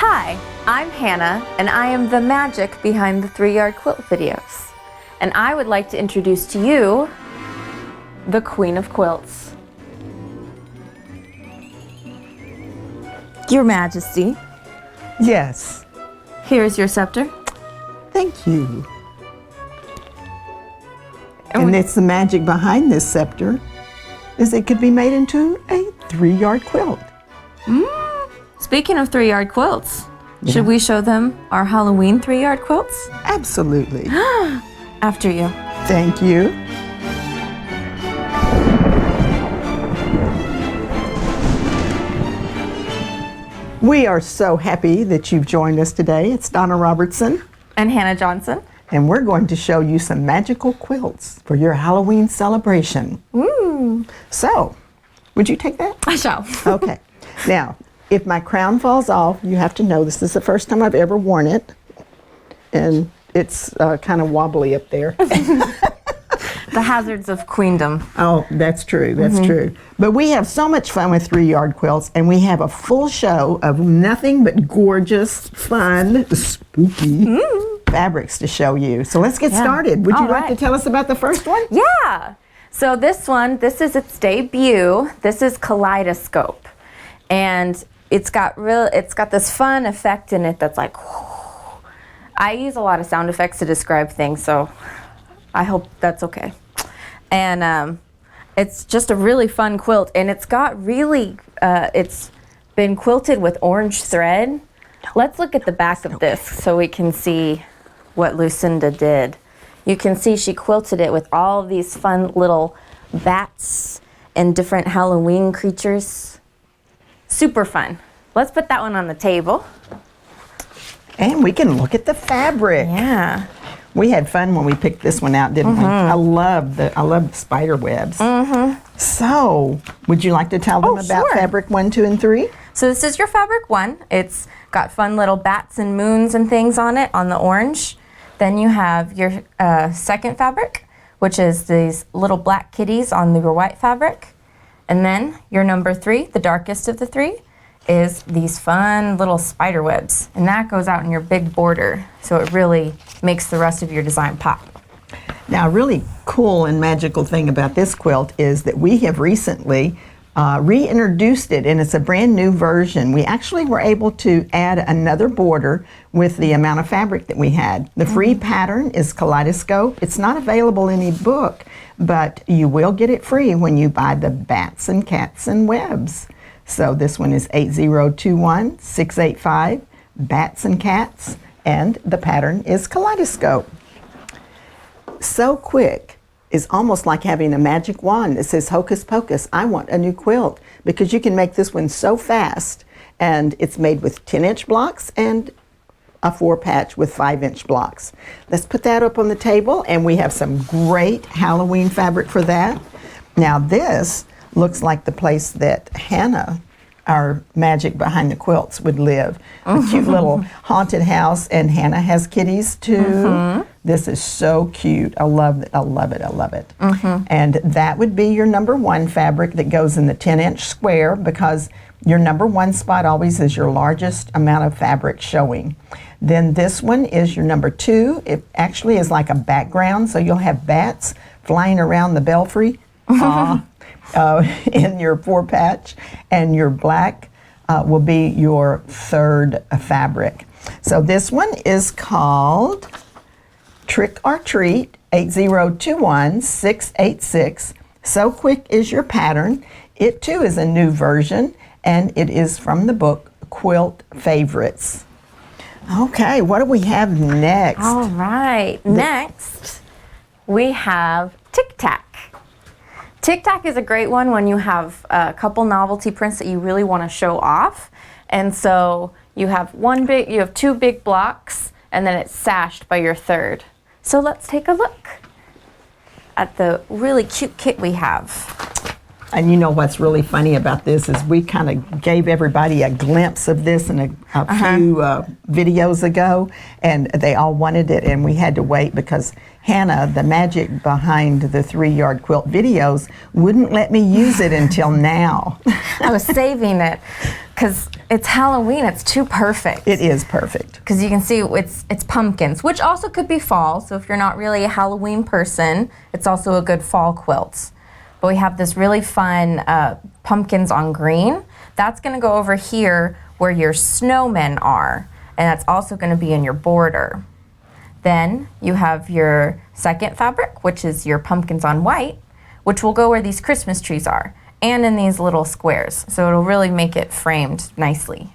Hi, I'm Hannah, and I am the magic behind the 3-Yard Quilt videos. And I would like to introduce to you the Queen of Quilts. Your Majesty, Yes, here's your scepter. thank you. And it's the magic behind this scepter is it could be made into a 3-yard quilt. Speaking of 3-Yard Quilts, Yeah. should we show them our Halloween 3-Yard Quilts? Absolutely. After you. Thank you. We are so happy that you've joined us today. It's Donna Robertson, And Hannah Johnson. and we're going to show you some magical quilts for your Halloween celebration. So, would you take that? I shall. Okay. Now, if my crown falls off, you have to know this is the first time I've ever worn it, and it's kind of wobbly up there. The hazards of queendom. Oh, that's true. That's true. But we have so much fun with 3-yard quilts, and we have a full show of nothing but gorgeous, fun, spooky fabrics to show you. So let's get started. Would you All like to right. tell us about the first one? Yeah. So this one, this is its debut. This is Kaleidoscope. And it's got this fun effect in it that's like, whoo. I use a lot of sound effects to describe things, so I hope that's okay. And it's just a really fun quilt, and it's got really, it's been quilted with orange thread. Let's look at the back of this so we can see what Lucinda did. You can see she quilted it with all of these fun little bats and different Halloween creatures. Super fun. Let's put that one on the table. And we can look at the fabric. Yeah. We had fun when we picked this one out, didn't we? I love the spider webs. So, would you like to tell them about sure. fabric 1, 2, and 3? So this is your fabric one. It's got fun little bats and moons and things on it on the orange. Then you have your second fabric, which is these little black kitties on your white fabric. And then your number 3, the darkest of the 3, is these fun little spider webs. And that goes out in your big border. So it really makes the rest of your design pop. Now, a really cool and magical thing about this quilt is that we have recently reintroduced it, and it's a brand new version. We actually were able to add another border with the amount of fabric that we had. The free pattern is Kaleidoscope. It's not available in any book, but you will get it free when you buy the bats and cats and webs. So this one is 8021-685, bats and cats, and the pattern is Kaleidoscope. So quick is almost like having a magic wand that says hocus pocus, I want a new quilt, because you can make this one so fast, and it's made with 10-inch blocks and a 4-patch with 5-inch blocks. Let's put that up on the table, and we have some great Halloween fabric for that. Now this looks like the place that Hannah, our magic behind the quilts, would live. A cute little haunted house, and Hannah has kitties too. This is so cute. I love it, I love it, I love it. And that would be your number 1 fabric that goes in the 10-inch square, because your number 1 spot always is your largest amount of fabric showing. Then this one is your number 2. It actually is like a background, so you'll have bats flying around the belfry. In your 4-patch, and your black will be your 3rd fabric. So this one is called Trick or Treat, 8021-686. So quick is your pattern. It too is a new version, and it is from the book Quilt Favorites. Okay, what do we have next? All right. Next, we have Tic Tac. Tic Tac is a great one when you have a couple novelty prints that you really want to show off. And so you have 2 big blocks, and then it's sashed by your 3rd. So let's take a look at the really cute kit we have. And you know what's really funny about this is we kind of gave everybody a glimpse of this in a few videos ago, and they all wanted it, and we had to wait because Hannah, the magic behind the 3-yard quilt videos, wouldn't let me use it until now. I was saving it. because it's Halloween. It's too perfect. It is perfect. Because you can see it's pumpkins, which also could be fall. So if you're not really a Halloween person, it's also a good fall quilt. But we have this really fun pumpkins on green. That's going to go over here where your snowmen are, and that's also going to be in your border. Then you have your second fabric, which is your pumpkins on white, which will go where these Christmas trees are, and in these little squares. So it'll really make it framed nicely.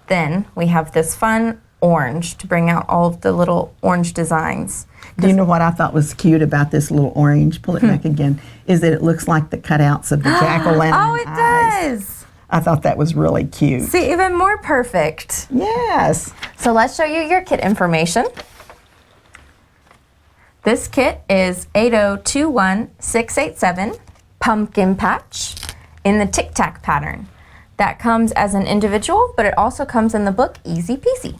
Then we have this fun orange to bring out all of the little orange designs. Do you know what I thought was cute about this little orange? Pull it back again. Is that it looks like the cutouts of the jack-o'-lantern Oh, it eyes. does. I thought that was really cute. See, even more perfect. Yes. So let's show you your kit information. This kit is 8021687 pumpkin patch in the Tic Tac pattern. That comes as an individual, but it also comes in the book Easy Peasy.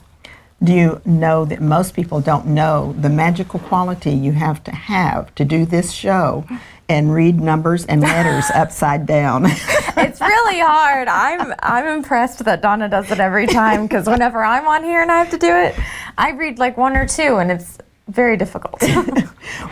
Do you know that most people don't know the magical quality you have to do this show and read numbers and letters upside down? It's really hard. I'm impressed that Donna does it every time, because whenever I'm on here and I have to do it, I read like one or two, and it's very difficult.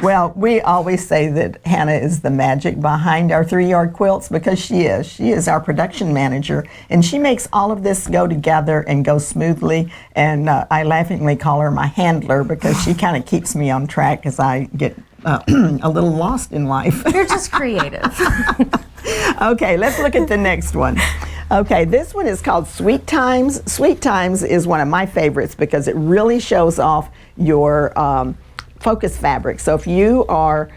Well, we always say that Hannah is the magic behind our 3-yard quilts, because she is. She is our production manager, and she makes all of this go together and go smoothly. And I laughingly call her my handler, because she kind of keeps me on track as I get a little lost in life. You're just creative. Okay, let's look at the next one. Okay, this one is called Sweet Times. Sweet Times is one of my favorites because it really shows off your focus fabric. So if you are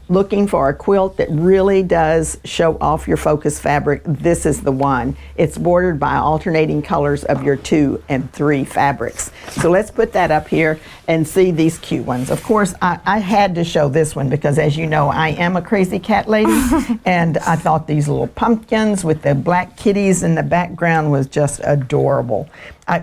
looking for a quilt that really does show off your focus fabric, this is the one. It's bordered by alternating colors of your 2 and 3 fabrics. So let's put that up here and see these cute ones. Of course, I had to show this one because, as you know, I am a crazy cat lady, and I thought these little pumpkins with the black kitties in the background was just adorable.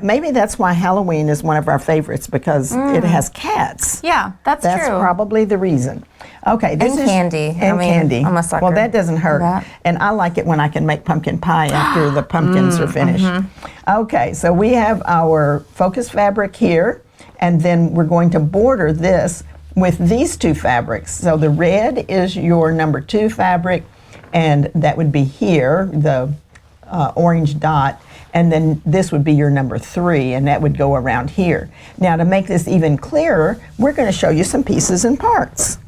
Maybe that's why Halloween is one of our favorites, because it has cats. Yeah, that's true. That's probably the reason. Okay, this And is candy. And candy. I'm a sucker. Well, that doesn't hurt. That. And I like it when I can make pumpkin pie after the pumpkins are finished. Okay, so we have our focus fabric here, and then we're going to border this with these 2 fabrics. So the red is your number 2 fabric, and that would be here, the orange dot. And then this would be your number 3, and that would go around here. Now, to make this even clearer, we're going to show you some pieces and parts.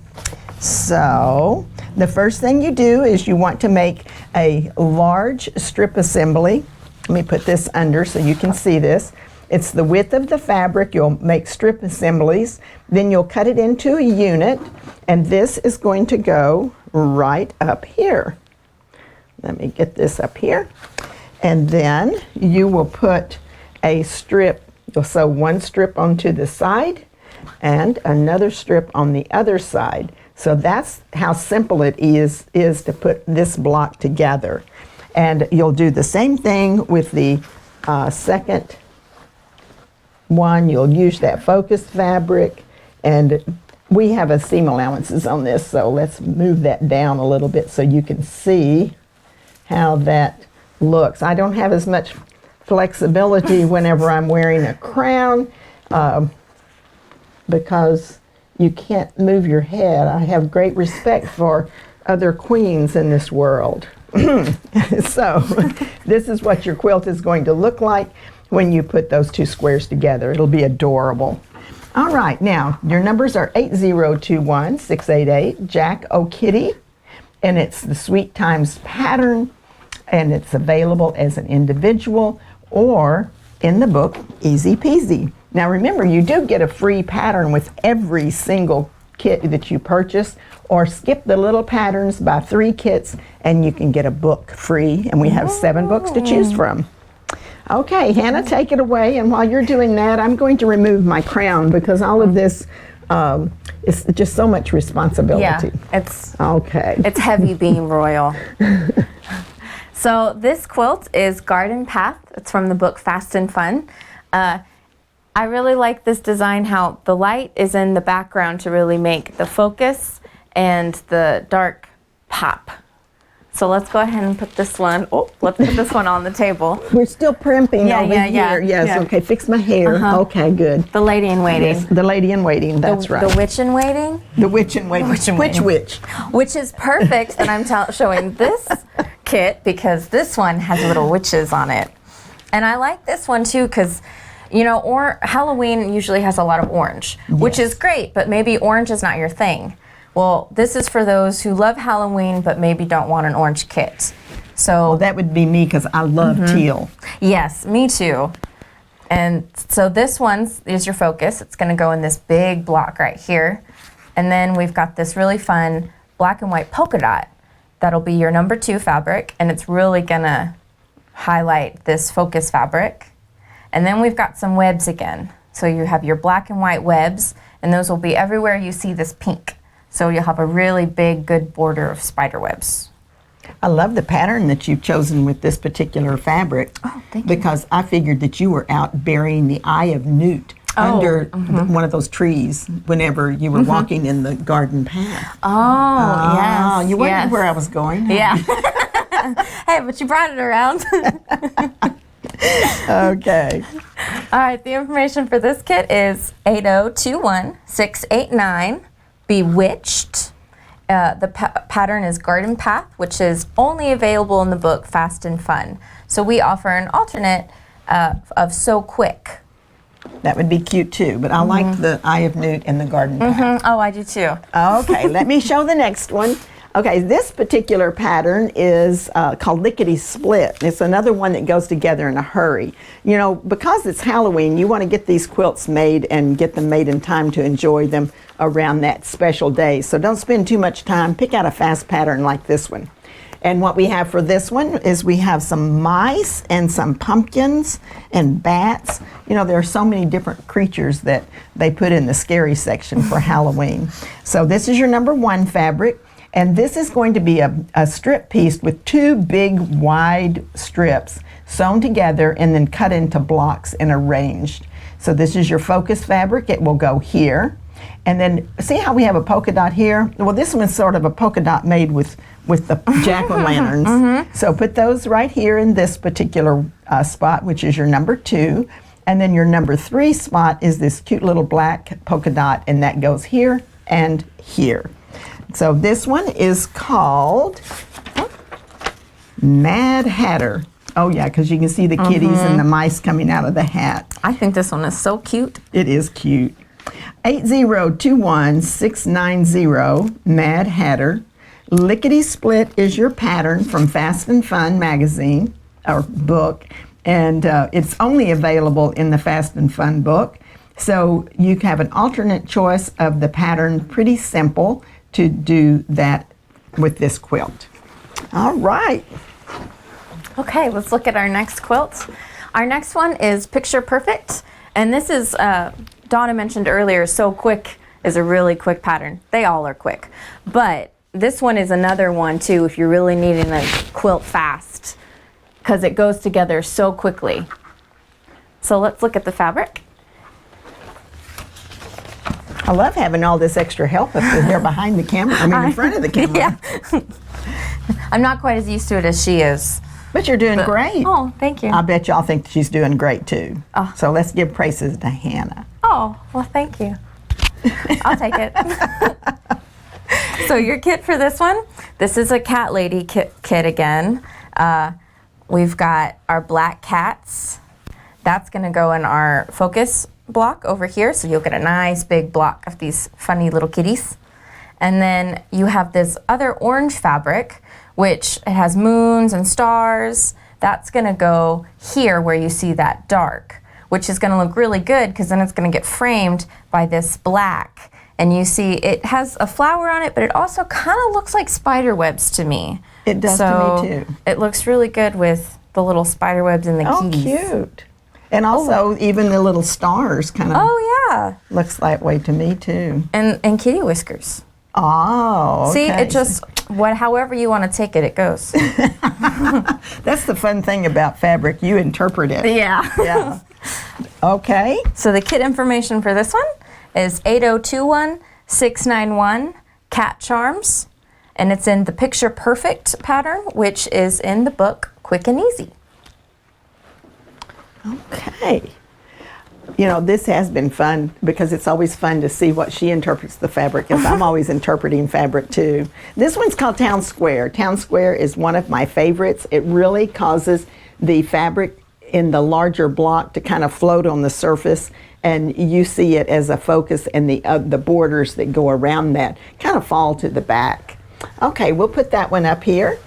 So the first thing you do is you want to make a large strip assembly. Let me put this under so you can see this. It's the width of the fabric. You'll make strip assemblies. Then you'll cut it into a unit, and this is going to go right up here. Let me get this up here. And then you will put a strip, you'll sew one strip onto the side and another strip on the other side. So that's how simple it is to put this block together. And you'll do the same thing with the second one. You'll use that focus fabric, and we have a seam allowances on this, so let's move that down a little bit so you can see how that looks. I don't have as much flexibility whenever I'm wearing a crown because you can't move your head. I have great respect for other queens in this world. So this is what your quilt is going to look like when you put those 2 squares together. It'll be adorable. All right, now your numbers are 8021688 Jack O'Kitty, and it's the Sweet Times pattern, and it's available as an individual or in the book Easy Peasy. Now remember, you do get a free pattern with every single kit that you purchase, or skip the little patterns, buy 3 kits, and you can get a book free, and we have 7 books to choose from. Okay, Hannah, take it away, and while you're doing that, I'm going to remove my crown because all of this is just so much responsibility. Yeah, it's heavy being royal. So this quilt is Garden Path. It's from the book Fast and Fun. I really like this design, how the light is in the background to really make the focus and the dark pop. So let's go ahead and put this one, let's put this one on the table. We're still primping over here. Yeah. Yes, okay, fix my hair. Okay, good. The lady in waiting. Yes, the lady in waiting, that's right. The witch in waiting? The witch in waiting. Which? Which is perfect that I'm showing this kit because this one has little witches on it. And I like this one too because, you know, Halloween usually has a lot of orange, which is great, but maybe orange is not your thing. Well, this is for those who love Halloween but maybe don't want an orange kit. So well, that would be me because I love teal. Yes, me too. And so this one is your focus. It's going to go in this big block right here. And then we've got this really fun black and white polka dot. That'll be your number 2 fabric, and it's really going to highlight this focus fabric. And then we've got some webs again. So you have your black and white webs, and those will be everywhere you see this pink. So you'll have a really big, good border of spider webs. I love the pattern that you've chosen with this particular fabric. Oh, thank you. Because I figured that you were out burying the eye of newt under one of those trees whenever you were walking in the garden path. Oh, yes. You wondered where I was going. Yeah. Hey, but you brought it around. Okay. All right, the information for this kit is 8021689. Bewitched. The pattern is Garden Path, which is only available in the book Fast and Fun. So we offer an alternate of So Quick. That would be cute too, but I like the Eye of Newt and the Garden Path. Oh, I do too. Okay, let me show the next one. Okay, this particular pattern is called Lickety Split. It's another one that goes together in a hurry. You know, because it's Halloween, you want to get these quilts made and get them made in time to enjoy them around that special day. So don't spend too much time. Pick out a fast pattern like this one. And what we have for this one is we have some mice and some pumpkins and bats. You know, there are so many different creatures that they put in the scary section for Halloween. So this is your number 1 fabric. And this is going to be a strip piece with 2 big wide strips sewn together and then cut into blocks and arranged. So this is your focus fabric. It will go here. And then see how we have a polka dot here? Well, this one's sort of a polka dot made with the jack-o'-lanterns. So put those right here in this particular spot, which is your number 2. And then your number 3 spot is this cute little black polka dot, and that goes here and here. So this one is called Mad Hatter. Oh yeah, because you can see the kitties and the mice coming out of the hat. I think this one is so cute. It is cute. 8021690 Mad Hatter. Lickety Split is your pattern from Fast and Fun magazine or book, and it's only available in the Fast and Fun book. So you have an alternate choice of the pattern, pretty simple to do that with this quilt. All right. Okay, let's look at our next quilt. Our next one is Picture Perfect, and this is, Donna mentioned earlier, So Quick is a really quick pattern. They all are quick, but this one is another one too if you're really needing a quilt fast, because it goes together so quickly. So let's look at the fabric. I love having all this extra help up here behind the camera, I mean in front of the camera. Yeah. I'm not quite as used to it as she is. But you're doing great. Oh, thank you. I bet y'all think she's doing great too. Oh. So let's give praises to Hannah. Oh, well, thank you. I'll take it. So your kit for this one, this is a cat lady kit again. We've got our black cats. That's going to go in our focus block over here, so you'll get a nice big block of these funny little kitties. And then you have this other orange fabric, which it has moons and stars. That's going to go here where you see that dark, which is going to look really good because then it's going to get framed by this black. And you see it has a flower on it, but it also kind of looks like spider webs to me. It does to me too. It looks really good with the little spider webs and the kitties. Oh, cute. And also even the little stars kind of looks that way to me too. And kitty whiskers. Oh, okay. See, it just, however you want to take it, it goes. That's the fun thing about fabric. You interpret it. Yeah. Yeah. Okay. So the kit information for this one is 8021691 Cat Charms. and it's in the Picture Perfect pattern, which is in the book Quick and Easy. Okay. You know, this has been fun because it's always fun to see what she interprets the fabric, because I'm always interpreting fabric too. This one's called Town Square. Town Square is one of my favorites. It really causes the fabric in the larger block to kind of float on the surface, and you see it as a focus, and the borders that go around that kind of fall to the back. Okay, we'll put that one up here.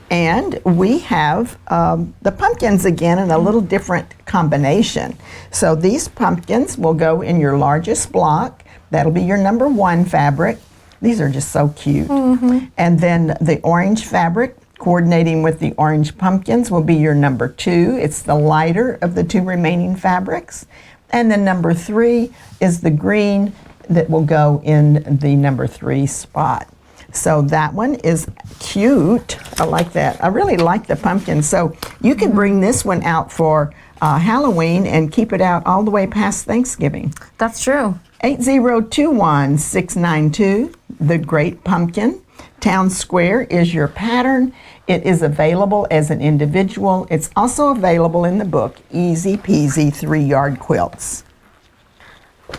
And we have the pumpkins again in a little different combination. So these pumpkins will go in your largest block. That'll be your number 1 fabric. These are just so cute. And then the orange fabric, coordinating with the orange pumpkins, will be your number 2. It's the lighter of the 2 remaining fabrics. And then number 3 is the green that will go in the number 3 spot. So that one is cute. I like that. I really like the pumpkin. So you can bring this one out for Halloween and keep it out all the way past Thanksgiving. That's true. 8021692, the Great Pumpkin. Town Square is your pattern. It is available as an individual. It's also available in the book, Easy Peasy 3-Yard Quilts.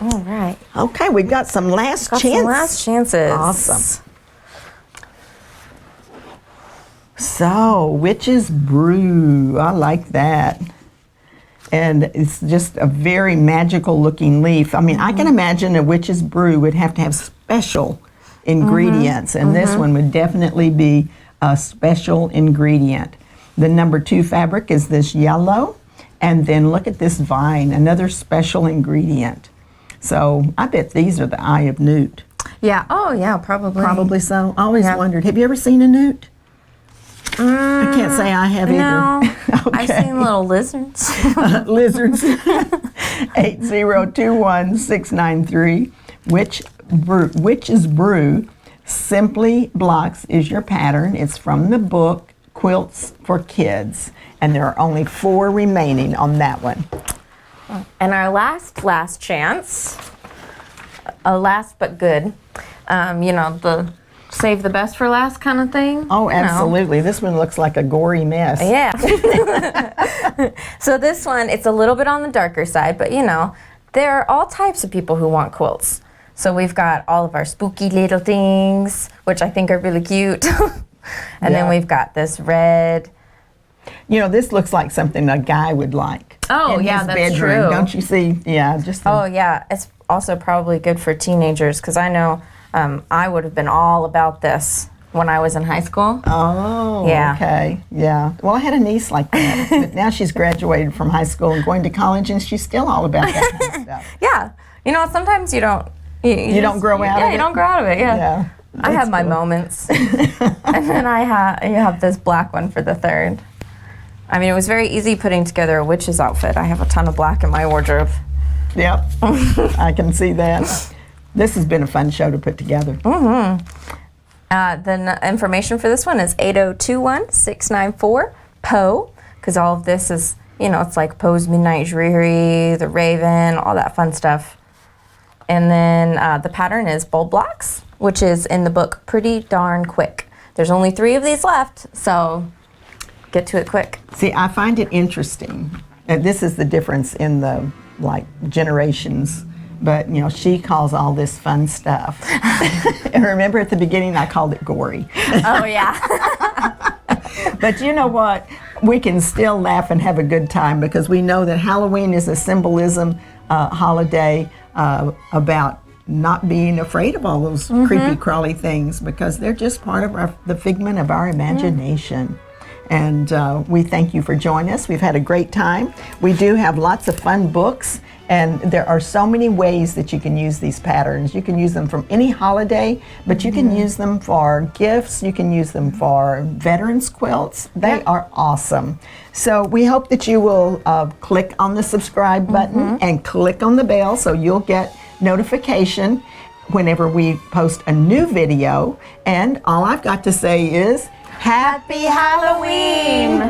All right. Okay, we've got some last chances. Awesome. So, Witch's Brew, I like that. And it's just a very magical looking leaf. I mean, I can imagine a Witch's Brew would have to have special ingredients, and this one would definitely be a special ingredient. The number 2 fabric is this yellow, and then look at this vine, another special ingredient. So, I bet these are the eye of newt. Yeah, oh yeah, probably. Probably so. I always wondered, have you ever seen a newt? I can't say I have either. No, Okay. I've seen little lizards. Lizards. 8021693. Witch's Brew. Simply Blocks is your pattern. It's from the book Quilts for Kids, and there are only 4 remaining on that one. And our last chance, last but good. You know, the save the best for last kind of thing. Oh, absolutely. This one looks like a gory mess. Yeah. So this one, it's a little bit on the darker side, but you know, there are all types of people who want quilts. So we've got all of our spooky little things, which I think are really cute. And then we've got this red. You know, this looks like something a guy would like. Oh, in yeah, his that's bedroom. true. Don't you see? Yeah, just. Oh, yeah. It's also probably good for teenagers, because I know I would have been all about this when I was in high school. Oh, yeah. Okay. Yeah. Well, I had a niece like that, but now she's graduated from high school and going to college, and she's still all about that kind of stuff. Yeah. You know, sometimes you don't. You don't grow out of it? Yeah, you don't grow out of it, yeah. Yeah. I have my moments. And then you have this black one for the 3rd. I mean, it was very easy putting together a witch's outfit. I have a ton of black in my wardrobe. Yep. I can see that. This has been a fun show to put together. The information for this one is 8021694-POE, because all of this is, you know, it's like Poe's Midnight Dreary, The Raven, all that fun stuff. And then the pattern is Bold Blocks, which is in the book Pretty Darn Quick. There's only 3 of these left, so get to it quick. See, I find it interesting. And this is the difference in the, generations. But, you know, she calls all this fun stuff. And remember at the beginning I called it gory. Oh, yeah. But you know what? We can still laugh and have a good time, because we know that Halloween is a symbolism holiday about not being afraid of all those creepy, crawly things, because they're just part of the figment of our imagination. And we thank you for joining us. We've had a great time. We do have lots of fun books, and there are so many ways that you can use these patterns. You can use them from any holiday, but you can use them for gifts. You can use them for veterans quilts. They are awesome. So we hope that you will click on the subscribe button and click on the bell, so you'll get notification whenever we post a new video. And all I've got to say is, Happy Halloween!